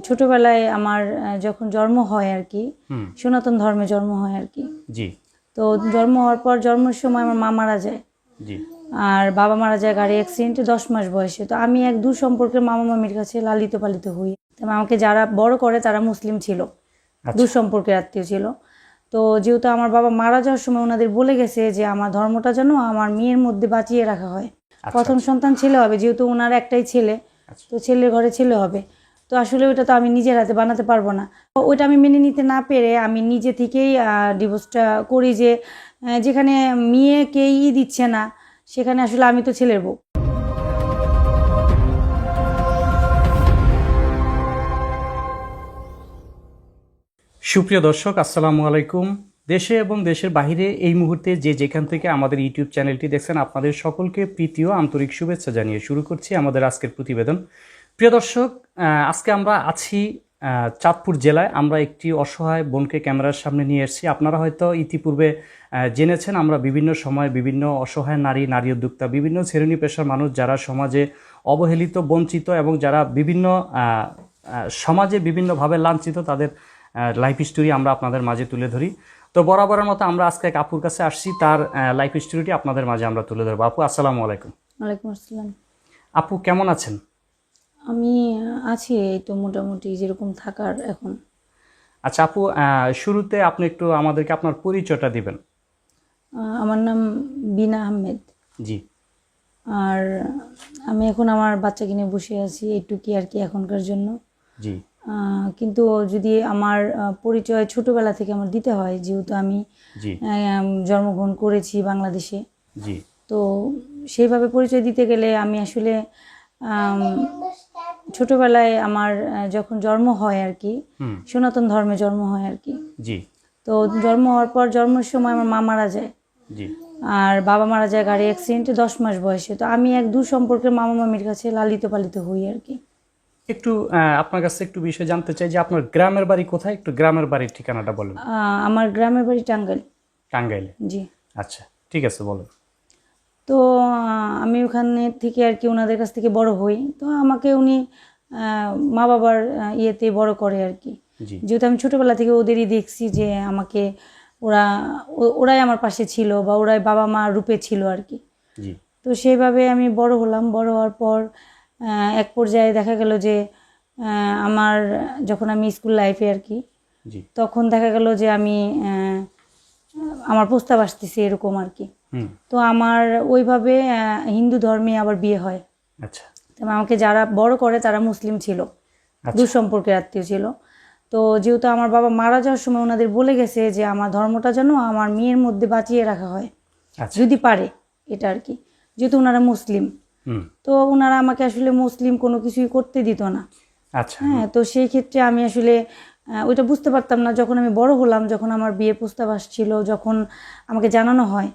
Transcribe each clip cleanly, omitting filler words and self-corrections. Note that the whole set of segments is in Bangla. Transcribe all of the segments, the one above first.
ছোটবেলায় আমার যখন জন্ম হয় আর কি, সনাতন ধর্মে জন্ম হয় আর কি। জি। তো জন্ম হওয়ার পর জন্মের সময় আমার মা মারা যায়। জি। আর বাবা মারা যায় গাড়ি অ্যাক্সিডেন্টে 10 মাস বয়সে। তো আমি এক দূর সম্পর্কের মামা মামির কাছে লালিত পালিত হই। তো আমাকে যারা বড় করে তারা মুসলিম ছিল, দূর সম্পর্কের আত্মীয় ছিল। তো যেহেতু আমার বাবা মারা যাওয়ার সময় ওনাদের বলে গেছে যে আমার ধর্মটা যেন আমার মেয়ের মধ্যে বাঁচিয়ে রাখা হয়। প্রথম সন্তান ছেলে হবে, যেহেতু ওনার একটাই ছেলে, তো ছেলের ঘরে ছেলে হবে। তো আসলে ওইটা তো আমি নিজের হাতে বানাতে পারবো না। ওইটা আমি মেনে নিতে না পেরে আমি নিজে থেকেই ডিভোর্সটা করি, যে যেখানে মেয়েকেই দিচ্ছে না সেখানে আসলে আমি তো ছেলের বউ। সুপ্রিয় দর্শক, আসসালামু আলাইকুম। দেশে এবং দেশের বাইরে এই মুহূর্তে যে যেখান থেকে আমাদের ইউটিউব চ্যানেলটি দেখছেন, আপনাদের সকলকে প্রীতি ও আন্তরিক শুভেচ্ছা জানিয়ে শুরু করছি আমাদের আজকের প্রতিবেদন। প্রিয় দর্শক, আজকে আমরা আছি চাঁদপুর জেলায়। আমরা একটি অসহায় বোনকে ক্যামেরার সামনে নিয়ে এসেছি। আপনারা হয়তো ইতিপূর্বে জেনেছেন, আমরা বিভিন্ন সময় বিভিন্ন অসহায় নারী উদ্যোক্তা, বিভিন্ন শ্রেণী পেশার মানুষ যারা সমাজে অবহেলিত, বঞ্চিত এবং যারা বিভিন্ন সমাজে বিভিন্নভাবে লাঞ্ছিত, তাদের লাইফ স্টোরি আমরা আপনাদের মাঝে তুলে ধরি। তো বরাবরের মতো আমরা আজকে এক আপুর কাছে আসছি, তার লাইফ স্টোরিটি আপনাদের মাঝে আমরা তুলে ধরবো। আপু, আসসালামু আলাইকুম। ওয়ালাইকুম আসসালাম। আপু, কেমন আছেন? আমি আছি এই তো মোটামুটি যেরকম থাকার এখন। আচ্ছা আপু, শুরুতে আপনি একটু আমাদেরকে আপনার পরিচয়টা দিবেন। আমার নাম বিনা আহমেদ। জি। আর আমি এখন আমার বাচ্চাকে নিয়ে বসে আছি এইটুকি আর কি এখনকার জন্য। জি। কিন্তু যদি আমার পরিচয় ছোটবেলা থেকে আমার দিতে হয়, যেহেতু আমি জন্মগ্রহণ করেছি বাংলাদেশে, জি, তো সেইভাবে পরিচয় দিতে গেলে আমি আসলে ছোটবেলায় আমার যখন জন্ম হয় আর কি, সনাতন ধর্মে জন্ম হয় আর কি। জি। তো জন্ম হওয়ার পর জন্মের সময় আমার মা মারা যায়। জি। আর বাবা মারা যায় গাড়ি অ্যাক্সিডেন্টে 10 মাস বয়সে। তো আমি এক দূর সম্পর্কের মামা মামির কাছে লালিত পালিত হই আর কি। একটু আপনার কাছে একটু বিষয় জানতে চাই যে আপনার গ্রামের বাড়ি কোথায়, একটু গ্রামের বাড়ির ঠিকানাটা বলুন। আমার গ্রামের বাড়ি টাঙ্গাইল। টাঙ্গাইলে? জি। আচ্ছা, ঠিক আছে, বলুন। তো আমি ওখানে থেকে আর কি ওনাদের কাছ থেকে বড় হই। তো আমাকে উনি মা বাবার ইয়েতে বড় করে আর কি। যেহেতু আমি ছোটোবেলা থেকে ওদেরই দেখছি যে আমাকে ওরাই আমার পাশে ছিল, বা ওরাই বাবা মা রূপে ছিল আর কি। তো সেইভাবে আমি বড় হলাম। বড় হওয়ার পর এক পর্যায়ে দেখা গেল যে আমার যখন আমি স্কুল লাইফে আর কি, তখন দেখা গেল যে আমি আমার প্রস্তাব আসতেছে এরকম আর কি। তো আমার ওইভাবে হিন্দু ধর্মে আবার বিয়ে হয়। আচ্ছা। আমাকে যারা বড় করে তারা মুসলিম ছিল, দূর সম্পর্কের আত্মীয় ছিল। তো যেহেতু আমার বাবা মারা যাওয়ার সময় ওনাদের বলে গেছে যে আমার ধর্মটা যেন আমার মেয়ের মধ্যে বাঁচিয়ে রাখা হয়, যদি পারে এটা আর কি। যেহেতু ওনারা মুসলিম, তো ওনারা আমাকে আসলে মুসলিম কোনো কিছুই করতে দিত না। আচ্ছা। হ্যাঁ, তো সেই ক্ষেত্রে আমি আসলে ওইটা বুঝতে পারতাম না। যখন আমি বড় হলাম, যখন আমার বিয়ের প্রস্তাব আসছিল, যখন আমাকে জানানো হয়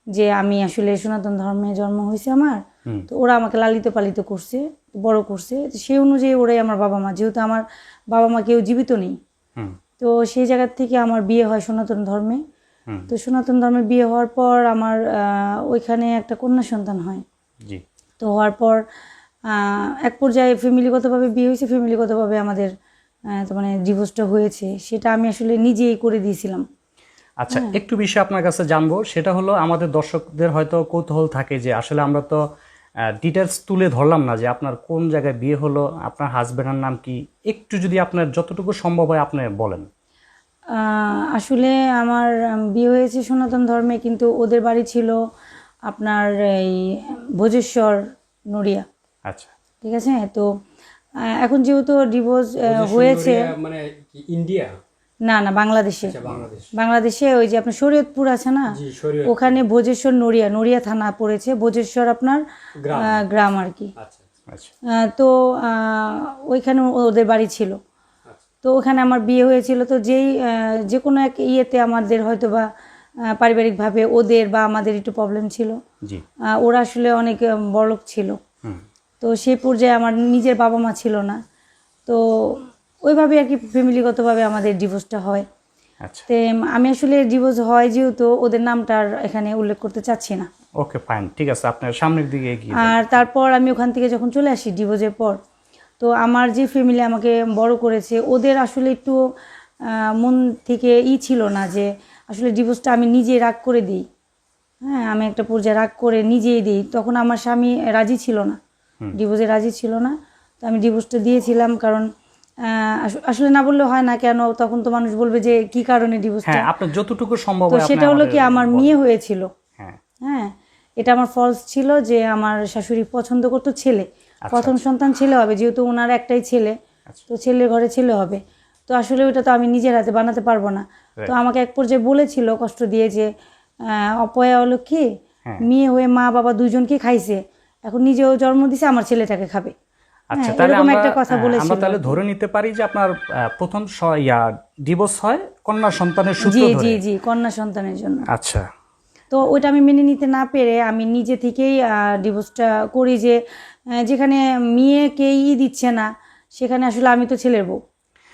যে আমি আসলে সনাতন ধর্মে জন্ম হয়েছে আমার, তো ওরা আমাকে লালিত পালিত করছে, বড় করছে, সেই অনুযায়ী ওরাই আমার বাবা মা। যেহেতু আমার বাবা মা কেউ জীবিত নেই, তো সেই জায়গার থেকে আমার বিয়ে হয় সনাতন ধর্মে। তো সনাতন ধর্মে বিয়ে হওয়ার পর আমার ওইখানে একটা কন্যা সন্তান হয়। তো হওয়ার পর এক পর্যায়ে ফ্যামিলিগতভাবে বিয়ে হয়েছে, ফ্যামিলিগতভাবে আমাদের মানে ডিভোর্সটা হয়েছে। সেটা আমি আসলে নিজেই করে দিয়েছিলাম। আচ্ছা, একটু বিষয় আপনার কাছে জানবো, সেটা হলো আমাদের দর্শকদের হয়তো কৌতূহল থাকে যে আসলে আমরা তো ডিটেলস তুলে ধরলাম না যে আপনার কোন জায়গায় বিয়ে হলো, আপনার হাজবেন্ডের নাম কি, একটু যদি আপনার যতটুকু সম্ভব হয় আপনি বলেন। আসলে আমার বিয়ে হয়েছে সনাতন ধর্মে, কিন্তু ওদের বাড়ি ছিল আপনার এই ভোজেশ্বর, নড়িয়া। আচ্ছা, ঠিক আছে। তো এখন যেহেতু ডিভোর্স হয়েছে, মানে ইন্ডিয়া না না বাংলাদেশে, বাংলাদেশে ওই যে আপনার শরীয়তপুর আছে না, ওখানে ভোজেশ্বর নড়িয়া থানা পড়েছে, ভোজেশ্বর আপনার গ্রাম আর কি। তো ওইখানে ওদের বাড়ি ছিল। তো ওখানে আমার বিয়ে হয়েছিল। তো যে কোনো এক ইয়েতে আমাদের হয়তো বা পারিবারিকভাবে ওদের বা আমাদের একটু প্রবলেম ছিল। ওরা আসলে অনেক বড়লোক ছিল, তো সেই পর্যায়ে আমার নিজের বাবা মা ছিল না। তো ওইভাবে আর কি ফ্যামিলিগতভাবে আমাদের ডিভোর্সটা হয়। তো আমি আসলে ডিভোর্স হয় যেহেতু ওদের নামটা এখানে উল্লেখ করতে চাচ্ছি না। ওকে, ফাইন, ঠিক আছে, আপনার সামনের দিকে এগিয়ে। আর তারপর আমি ওখান থেকে যখন চলে আসি ডিভোর্সের পর, তো আমার যে ফ্যামিলি আমাকে বড় করেছে ওদের আসলে একটু মন থেকে ছিল না যে আসলে ডিভোর্সটা আমি নিজে রাগ করে দিই। হ্যাঁ, আমি একটা পর্যায়ে রাগ করে নিজেই দিই। তখন আমার স্বামী রাজি ছিল না, ডিভোর্সে রাজি ছিল না। তো আমি ডিভোর্সটা দিয়েছিলাম, কারণ আসলে না বললে হয় না, কেন তখন তো মানুষ বলবে যে কি কারণে ডিভোর্সটা। হ্যাঁ, আপনার যতটুকু সম্ভব তো সেটা হলো কি, আমার মেয়ে হয়েছিল। হ্যাঁ, এটা আমার ফলস ছিল যে আমার শাশুড়ি পছন্দ করতো ছেলে, প্রথম সন্তান ছেলে হবে, যেহেতু ওনার একটাই ছেলে, তো ছেলের ঘরে ছেলে হবে। তো আসলে ওইটা তো আমি নিজের হাতে বানাতে পারবো না। তো আমাকে এক পর্যায়ে বলেছিল কষ্ট দিয়ে যে অপয়া হলো কি, মেয়ে হয়ে মা বাবা দুইজনকে খাইছে, এখন নিজেও জন্ম দিছে, আমার ছেলেটাকে খাবে। আচ্ছা, তাহলে আমরা তাহলে ধরে নিতে পারি যে আপনার প্রথম ডিভোর্স হয় কন্যা সন্তানের সূত্র ধরে। জি জি, কন্যা সন্তানের জন্য। আচ্ছা, তো ওইটা আমি মেনে নিতে না পেরে আমি নিজে থেকেই ডিভোর্সটা করি, যে যেখানে মেয়েকেই দিচ্ছে না সেখানে আসলে আমি তো ছেলের বউ।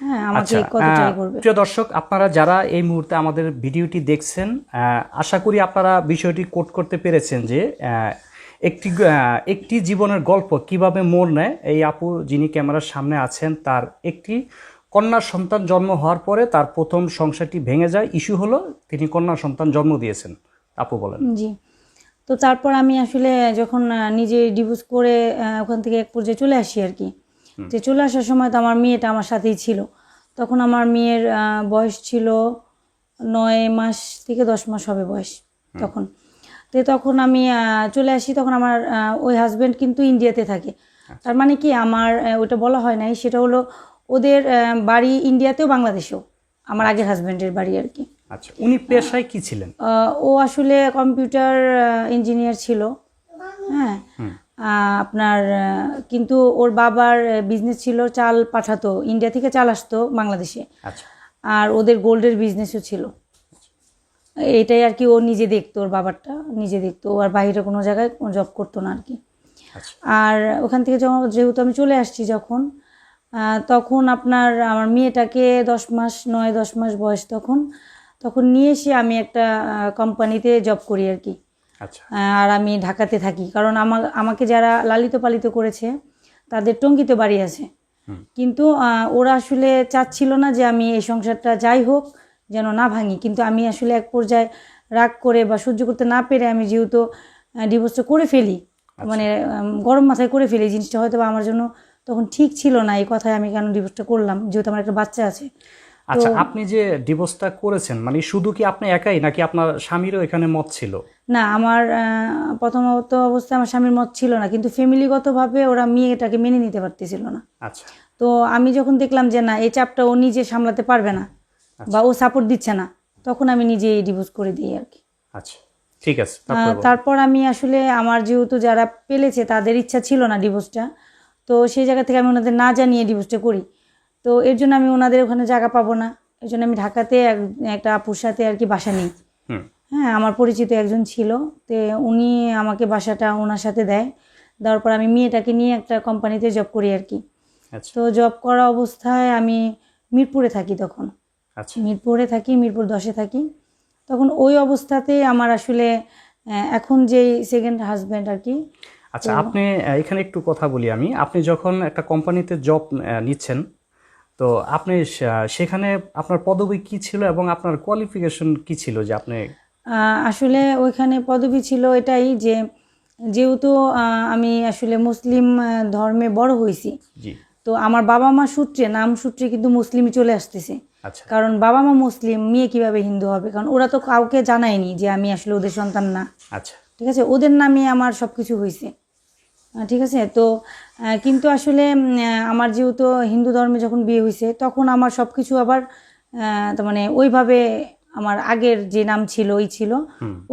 হ্যাঁ, আমাকে কতটাই করবে। প্রিয় দর্শক, আপনারা যারা এই মুহূর্তে আমাদের ভিডিওটি দেখছেন, আশা করি আপনারা বিষয়টি কোট করতে পেরেছেন যে একটি জীবনের গল্প কিভাবে মোড় নেয়। এই আপু যিনি ক্যামেরার সামনে আছেন, তার একটি কন্যা সন্তান জন্ম হওয়ার পরে তার প্রথম সংসারটি ভেঙে যায়। ইস্যু হলো তিনি কন্যা সন্তান জন্ম দিয়েছেন। আপু বলেন। জি, তো তারপর আমি আসলে যখন নিজে ডিভোর্স করে ওখান থেকে এক পর্যায়ে চলে আসি আর কি, যে চলে আসার সময় তো আমার মেয়েটা আমার সাথেই ছিল। তখন আমার মেয়ের বয়স ছিল 9 মাস থেকে 10 মাস হবে বয়স তখন। তো তখন আমি চলে আসি, তখন আমার ওই হাজব্যান্ড কিন্তু ইন্ডিয়াতে থাকে। তার মানে কি, আমার ওটা বলা হয় নাই, সেটা হলো ওদের বাড়ি ইন্ডিয়াতেও বাংলাদেশেও, আমার আগের হাজব্যান্ডের বাড়ি আর কি। আচ্ছা, উনি পেশায় কি ছিলেন? ও আসলে কম্পিউটার ইঞ্জিনিয়ার ছিল। হ্যাঁ, আপনার কিন্তু ওর বাবার বিজনেস ছিল, চাল পাঠাতো ইন্ডিয়া থেকে, চাল আসতো বাংলাদেশে। আচ্ছা, আর ওদের গোল্ডের বিজনেসও ছিল। এটাই আর কি, ও নিজে দেখতো, ওর বাবারটা নিজে দেখতো, আর বাইরে কোনো জায়গায় জব করতো না আর কি। আর ওখান থেকে যেহেতু আমি চলে আসছি যখন, তখন আমার মেয়েটাকে 9-10 মাস বয়স, তখন নিয়ে এসে আমি একটা কোম্পানিতে জব করি আর কি। আর আমি ঢাকাতে থাকি, কারণ আমাকে যারা লালিত পালিত করেছে তাদের টঙ্গীতে বাড়ি আছে, কিন্তু ওরা আসলে চাচ্ছিল না যে আমি এই সংসারটা যাই হোক যেন না ভাঙি। কিন্তু আমি আসলে এক পর্যায়ে রাগ করে বা সহ্য করতে না পেরে আমি যেহেতু ডিভোর্সটা করে ফেলি, মানে গরম মাথায় করে ফেলি, জিনিসটা হয়তো আমার জন্য তখন ঠিক ছিল না। এই কথায় আমি কেন ডিভোর্সটা করলাম, যেহেতু আমার একটা বাচ্চা আছে। আচ্ছা, আপনি যে ডিভোর্সটা করেছেন, মানে শুধু কি আপনি একাই নাকি আপনার স্বামীরও এখানে মত ছিল? না, আমার প্রথমত অবস্থায় আমার স্বামীর মত ছিল না, কিন্তু ফ্যামিলিগতভাবে ওরা মেয়েটাকে মেনে নিতে পারতেছিল না। আচ্ছা, তো আমি যখন দেখলাম যে না, এই চাপটা ও নিজে সামলাতে পারবে না বা ও সাপোর্ট দিচ্ছে না, তখন আমি নিজেই ডিভোর্স করে দিই আর কি। আচ্ছা, ঠিক আছে। তারপর আমি আসলে আমার যেহেতু যারা পেলেছে তাদের ইচ্ছা ছিল না ডিভোর্সটা, তো সেই জায়গা থেকে আমি ওনাদের না জানিয়ে ডিভোর্সটা করি। তো এর জন্য আমি ওনাদের ওখানে জায়গা পাবো না, এর জন্য আমি ঢাকাতে একটা আপুর সাথে আর কি বাসা নিই। হ্যাঁ, আমার পরিচিত একজন ছিল, তো উনি আমাকে বাসাটা ওনার সাথে দেওয়ার পর আমি মেয়েটাকে নিয়ে একটা কোম্পানিতে জব করি আর কি। তো জব করা অবস্থায় আমি মিরপুরে থাকি তখন। মিরপুরে থাকি, মিরপুর 10-এ থাকি। তখন ওই অবস্থাতে আমার আসলে এখন যে সেকেন্ড হাজব্যান্ড আর কি। আচ্ছা, আপনি এখানে একটু কথা বলি আমি। আপনি যখন একটা কোম্পানিতে জব নিচ্ছেন, তো আপনি সেখানে আপনার পদবি কি ছিল এবং আপনার কোয়ালিফিকেশন কি ছিল যে আপনি? আসলে ওইখানে পদবি ছিল এটাই যে, যেহেতু আমি আসলে মুসলিম ধর্মে বড় হয়েছি, তো আমার বাবা মা সূত্রে, নাম সূত্রে কিন্তু মুসলিমই চলে আসতেছে। কারণ বাবা মা মুসলিম, মেয়ে কিভাবে হিন্দু হবে, কারণ ওরা তো কাউকে জানায়নি যে আমি আসলে ওদের সন্তান না। আচ্ছা, ঠিক আছে, ওদের নামে আমার সব কিছু হয়েছে। ঠিক আছে, তো কিন্তু আসলে আমার যেহেতু হিন্দু ধর্মে যখন বিয়ে হয়েছে, তখন আমার সব কিছু আবার তার মানে ওইভাবে আমার আগের যে নাম ছিল ওই ছিল,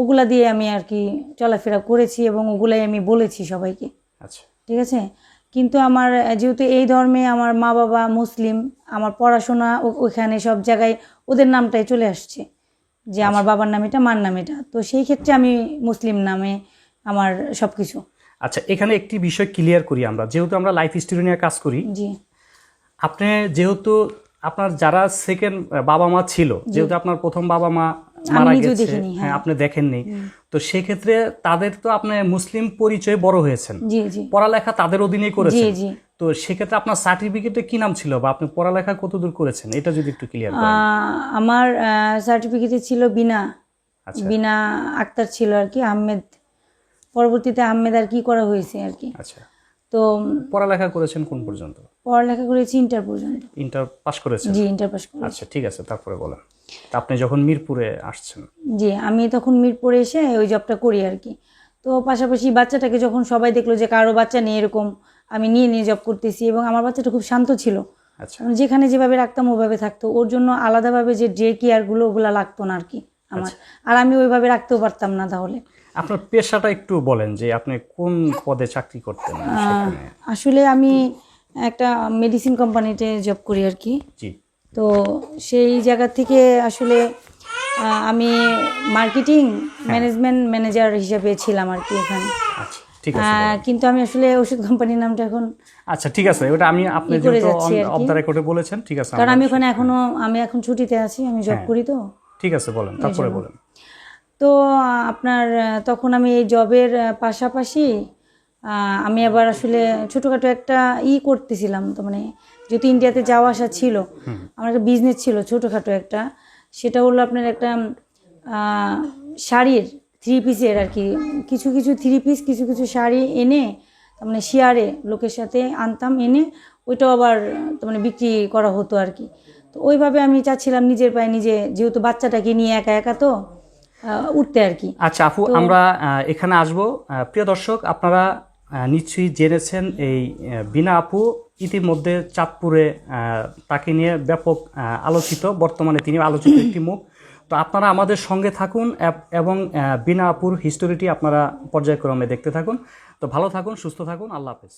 ওগুলা দিয়ে আমি আর কি চলাফেরা করেছি এবং ওগুলাই আমি বলেছি সবাইকে। আচ্ছা, ঠিক আছে, কিন্তু আমার যেহেতু এই ধর্মে আমার মা বাবা মুসলিম, আমার পড়াশোনা ওইখানে সব জায়গায় ওদের নামটাই চলে আসছে, যে আমার বাবার নাম এটা, মার নাম এটা, তো সেই ক্ষেত্রে আমি মুসলিম নামে আমার সব কিছু। আচ্ছা, এখানে একটি বিষয় ক্লিয়ার করি আমরা, যেহেতু আমরা লাইফ স্টোরি নিয়ে কাজ করি। জি, আপনি যেহেতু আপনার যারা সেকেন্ড বাবা মা ছিল, যেহেতু আপনার প্রথম বাবা মা মারা নিজেও গেছে, দেখিনি, হ্যাঁ আপনি দেখেননি, তো সেক্ষেত্রে তাদের তো আপনি মুসলিম পরিচয়ে বড় হয়েছেন, জি জি পড়ালেখা তাদের অধীনেই করেছেন, জি। তো সেক্ষেত্রে আপনার সার্টিফিকেটে কি নাম ছিল বা আপনি পড়ালেখা কতদূর করেছেন এটা যদি একটু ক্লিয়ার করেন। আমার সার্টিফিকেটে ছিল বিনা আচ্ছা বিনা আক্তার ছিল আর কি, আহমেদ, পরবর্তীতে আহমেদ আর কি করা হয়েছে আর কি। আচ্ছা, তো পড়ালেখা করেছেন কোন পর্যন্ত? পড়ালেখা করেছি ইন্টার পর্যন্ত। ইন্টার পাস করেছেন? জি ইন্টার পাস করেছি। আচ্ছা ঠিক আছে, তারপরে বলেন। তা আপনি যখন মিরপুরে আসছেন? জি আমি তখন মিরপুরে এসে ওই জবটা করি আর কি। তো পাশাপাশি বাচ্চাটাকে যখন সবাই দেখলো যে কারো বাচ্চা নেই এরকম, আমি নিয়ে নিয়ে জব করতেছি, এবং আমার বাচ্চাটা খুব শান্ত ছিল, আচ্ছা মানে যেখানে যেভাবে রাখতাম ওইভাবে থাকতো, ওর জন্য আলাদাভাবে যে ডে কেয়ারগুলো ওগুলো লাগতো না আর কি আমার, আর আমি ওইভাবে রাখতেও পারতাম না। তাহলে আপনার পেশাটা একটু বলেন যে আপনি কোন পদে চাকরি করতেন সেখানে? আসলে আমি একটা মেডিসিন কোম্পানিতে জব করি আর কি। জি। তো সেই জায়গা থেকে আসলে আমি মার্কেটিং ম্যানেজমেন্ট ম্যানেজার হিসেবে ছিলাম আর কি এখানে। আচ্ছা ঠিক আছে, কিন্তু আমি আসলে ওষুধ কোম্পানির নামটা এখন আচ্ছা ঠিক আছে, ওটা আমি আপনি যেহেতু অফ দ্য রেকর্ডে বলেছেন, ঠিক আছে, কারণ আমি ওখানে আমি এখন ছুটিতে আছি, আমি জব করি। তো ঠিক আছে বলেন, তারপরে বলেন। তো আপনার তখন আমি এই জবের পাশাপাশি আমি আবার আসলে ছোটোখাটো একটা করতেছিলাম, তো মানে যেহেতু ইন্ডিয়াতে যাওয়া আসা ছিল, আমার একটা বিজনেস ছিল ছোটোখাটো একটা, সেটা হলো আপনার একটা শাড়ির 3 পিসের আর কি, কিছু কিছু 3 পিস কিছু কিছু শাড়ি এনে তার মানে শেয়ারে লোকের সাথে আনতাম, এনে ওইটাও আবার তার মানে বিক্রি করা হতো আর কি। তো ওইভাবে আমি চাচ্ছিলাম নিজের পায়ে নিজে, যেহেতু বাচ্চাটাকে নিয়ে একা একা তো উঠতে আর কি। আচ্ছা আপু, আমরা এখানে আসব। প্রিয় দর্শক, আপনারা নিশ্চয়ই জেনেছেন এই বিনা আপু ইতিমধ্যে চাঁদপুরে তাকে নিয়ে ব্যাপক আলোচিত, বর্তমানে তিনি আলোচিত একটি মুখ। তো আপনারা আমাদের সঙ্গে থাকুন এবং বিনা আপুর হিস্টোরিটি আপনারা পর্যায়ক্রমে দেখতে থাকুন। তো ভালো থাকুন, সুস্থ থাকুন, আল্লাহ হাফেজ।